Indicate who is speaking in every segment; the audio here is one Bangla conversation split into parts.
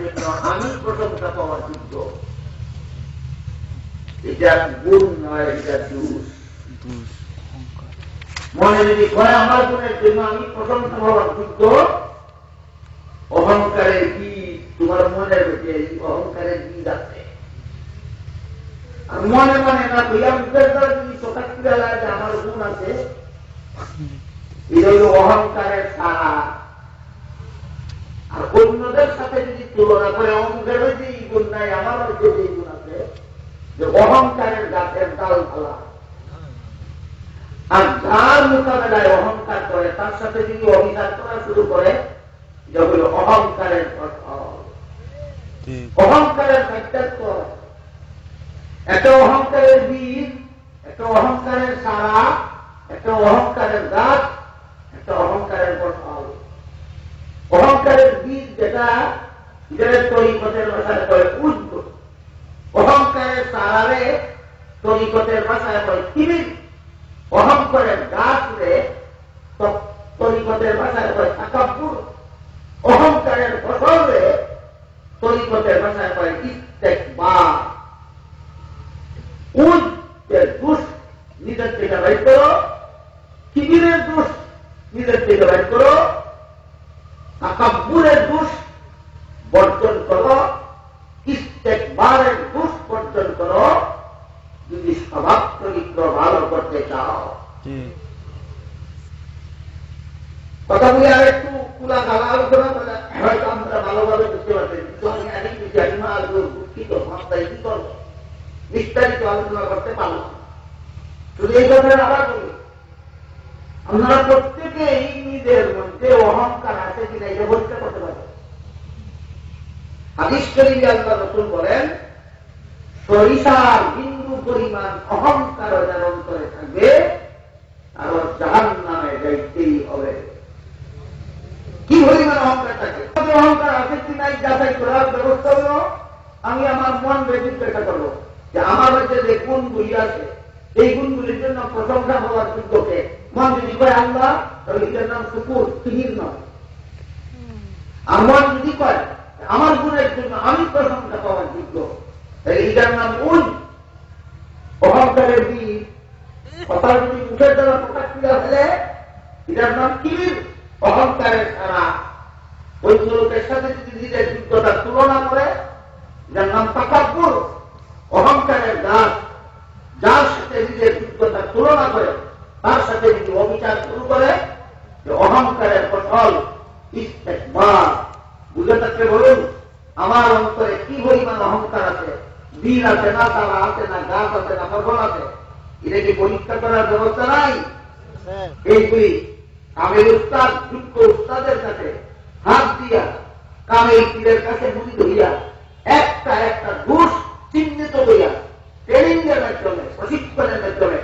Speaker 1: জন্য আমি প্রশংসা পাওয়ার যোগ্য। এটা গুণ নয়, এটা দোষ। মনে যদি কয় আমার গুণের জন্য আমি প্রশংসা পাওয়ার যোগ্য, অহংকারের বীজ তোমার মনের ভেতরে, এই অহংকারের বীজ আছে। আর মনে মনে না হইয়া মুখের দ্বারা যদি প্রকাশ করে যে আমার গুণ আছে, এটা হল অহংকারের সারা। আর অন্যদের সাথে যদি তুলনা করে অহংকার হয়েছে এই গুণ নাই, আমার হয়েছে এই গুণ আছে, যে অহংকারের গাছের ডাল ফেলা। আর যার মোকাবেলায় অহংকার করে তার সাথে যদি অভিযান করা শুরু করে, এটা হল অহংকারের ফল। অহংকারের ব্যক্তিত্ব, একটা অহংকারের বীজ, একটা অহংকারের সারা, একটা অহংকারের গাছ, একটা অহংকারের ফল। অহংকারের বীজ যেটা তরিকতের ভাষায় কয় উদ্ভ, অহংকারের সারারে তরিকতের ভাষায় কয় কিমির, অহংকারের গাছ রে তরিকতের ভাষায় কয় তাকাব্বুর, অহংকারের ফসল রে তরিকতের ভাষায় কয় ইস্তেকবার। উদ্ভের দোষ নিজের থেকে বাইর করো, কিবিরের দোষ নিজের থেকে বাইর করো, তাকাব্বুরের দোষ বর্জন করো, ইস্তেকবারের দোষ বর্জন করো, যদি স্বভাব চরিত্র ভালো করতে চাও। কথাগুলি আর একটু খোলা গালা আলোচনা করে হয়তো আমরা ভালোভাবে বুঝতে পারছেন, কিন্তু আমি আগে জানি না আর দুঃখিত মাত্রায় কি করবো, বিস্তারিত আলোচনা করতে পারলাম। শুধু এই কথাটা আবার বলি, আপনারা প্রত্যেকেই নিজের মধ্যে অহংকার আছে কিনা এটা পরীক্ষা করতে পারেন। হাদিস শরীফে আল্লাহ রাসূল বলেন, সরিষার বিন্দু পরিমাণ অহংকার যার অন্তরে থাকবে তার জাহান্নামে যাইতেই হবে। কি পরিমাণ অহংকার থাকে, অহংকার আছে কি নাই যাচাই করার ব্যবস্থা হলো আমি আমার মন জিজ্ঞাসা করবো যে আমার মধ্যে যে গুণগুলি আছে এই গুণগুলির জন্য প্রশংসা হওয়ার যোগ্যকে মন যদি কয় আল্লাহ, তাহলে এটার নাম শুকুর, তিহির নয়। আর মন যদি কয় আমার গুণের জন্য আমি প্রশংসা পাওয়ার যোগ্য, তাহলে এটার নাম গুণ। অহংকারের বীজ কথা যদি মুখের দ্বারা প্রকাশ করে ফেলে, এটার নাম কিবির, অহংকারের সারা। ওই লোকের সাথে যদি নিজের যোগ্যতার তুলনা করে, এটার নাম তাকাব্বুর, অহংকারের গাছ। যার সাথে নিজের যোগ্যতার তুলনা করে তার সাথে যদি অবিচার শুরু করে, যে অহংকারের ফসল ইস্তেকবার। বুঝে থাকতে বলুন আমার অন্তরে কি পরিমাণ অহংকার আছে, বীর আছে না, তারা আছে না, গাছ আছে না, ফসল আছে, এটা কি পরীক্ষা করার ব্যবস্থা নাই? এইগুলি কামের উস্তাদ যোগ্য উস্তাদের কাছে হাত দিয়া, কামের পীরের কাছে মুড়ি ধরিয়া একটা একটা দোষ চিহ্নিত হইয়া ট্রেনিংয়ের মাধ্যমে, প্রশিক্ষণের মাধ্যমে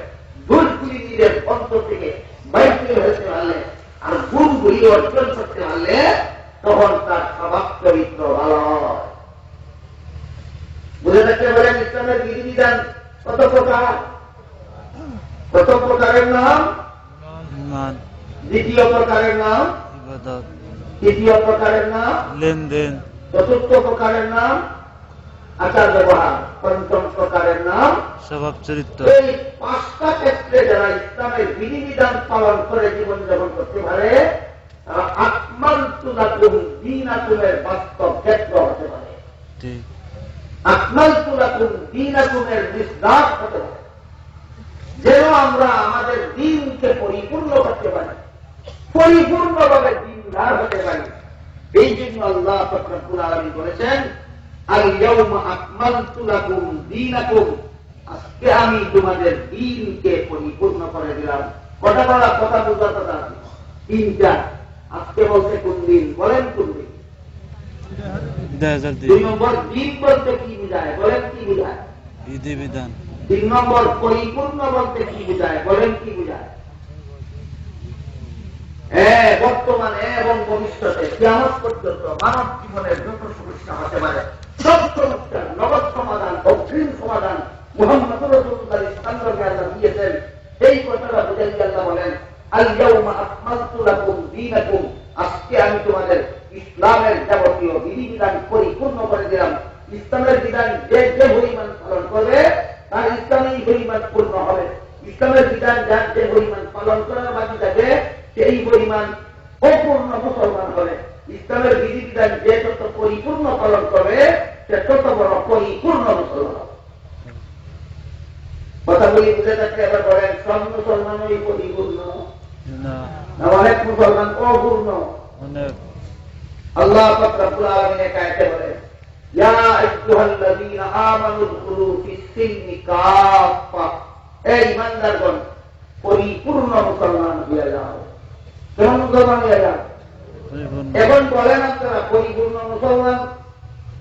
Speaker 1: দোষগুলি নিজের অন্তর থেকে বাইর করে হতে পারলে আর গুণগুলি অর্জন করতে পারলে তখন তার স্বভাব চরিত্র ভালো হয়। বুঝে থাকতে পারেন ইসলামের বিধিবিধান কত প্রকার? কত প্রকারের নাম? দ্বিতীয় প্রকারের নাম ইবাদত, তৃতীয় প্রকারের নাম লেনদেন, চতুর্থ প্রকারের নাম আচার ব্যবহার, পঞ্চম প্রকারের নাম স্বভাব চরিত্র। এই পাঁচটা ক্ষেত্রে যারা ইসলামের বিধিবিধান পালন করে জীবনযাপন করতে পারে তারা আকমালতু লাকুম দীনাকুমের বাস্তব ক্ষেত্র হতে পারে, আকমালতু লাকুম দীনাকুমের নিষ্দাত হতে পারে। যেন আমরা আমাদের দিনকে পরিপূর্ণ করতে পারি, পরিপূর্ণভাবে দিনদার হতে পারি। এই জন্য আল্লাহ রাব্বুল আলামিন বলেছেন, আল ইয়াউমা আকমালতু লাকুম দীনাকুম, আজকে আমি তোমাদের দিনকে পরিপূর্ণ করে দিলাম। কথা বলা, কথা বোঝা কথা তিনটা। আজকে বলতে কোন দিন? বলেন কোন দিন? 2 নম্বর দিন বলতে কি বোঝায়? বলেন কি বোঝায়? বিধিবিধান। 3 নম্বর পরিপূর্ণ বলতে কি বোঝায়? বলেন কি বোঝায়? বর্তমানে এবং ভবিষ্যতে কিয়ামত পর্যন্ত মানব জীবনের যত সমস্যা হতে পারে সব সমস্যার নগদ সমাধান, অগ্রিম সমাধান মুহাম্মদ রাসূলুল্লাহ সাল্লাল্লাহু আলাইহি ওয়াসাল্লাম দিয়েছেন। এই কথাটা বুঝাই আল্লাহ বলেন, আল ইয়াউমা আকমালতু লাকুম দীনাকুম, আজকে আমি তোমাদের ইসলামের যাবতীয় বিধিবিধান পরিপূর্ণ ইসলামের বিধান যে যে পরিমাণ পালন করবে তার ইসলামী পরিমাণ পূর্ণ হবে। ইসলামের বিধান যার যে পরিমাণ পালন করার বাকি থাকে সেই পরিমাণ অপূর্ণ মুসলমান হবে। ইসলামের বিধিবিধান যে তত পরিপূর্ণ পালন করবে সে তত বড় পরিপূর্ণ মুসলমান হবে। কথাগুলি বুঝে থাকলে এবার বলেন সব মুসলমানই পরিপূর্ণ না, অনেক মুসলমান অপূর্ণ। আল্লাহ পাক রব্বুল আলামিন এক আয়াতে বলেন ইয়া আইয়ুহাল্লাযীনা আমানু দুখুলু ফিস-সিলমি কাফা, এই ঈমানদারগণ পরিপূর্ণ মুসলমান হয়ে যাও। কেমন মুসলমান হয়ে যাও? এখন বলেন আপনারা পরিপূর্ণ মুসলমান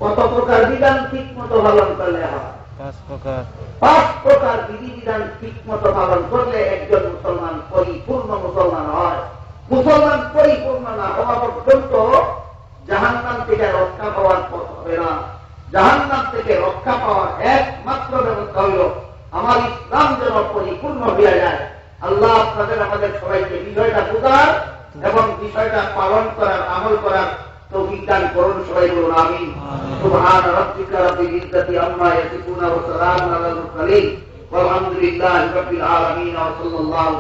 Speaker 1: কত প্রকার বিধান ঠিক মতো পালন করলে হয়?
Speaker 2: 5 প্রকার।
Speaker 1: 5 প্রকার বিধিবিধান ঠিক মতো পালন করলে একজন মুসলমান পরিপূর্ণ মুসলমান হয়। মুসলমান পরিপূর্ণ না হওয়া পর্যন্ত জাহান্নাম থেকে রক্ষা পাওয়ার পথ হবে না। জাহান্নাম থেকে রক্ষা পাওয়ার একমাত্র ব্যবস্থা হইল আমার ইসলাম যেন পরিপূর্ণ হয়ে যায়। আল্লাহ আপনাদের আমাদের সবাইকে বিষয়টা বুঝার এবং বিষয়টা পালন করার আমল করার তৌফিক দান করুন। সবাই বলুন আমিন। সুবহান রাব্বিকা রাব্বিল ইজ্জাতি আম্মা ইয়াসিফুন ওয়া সালামুন আলাল মুরসালিন ওয়ালহামদুলিল্লাহি রাব্বিল আলামিন ওয়া সাল্লাল্লাহু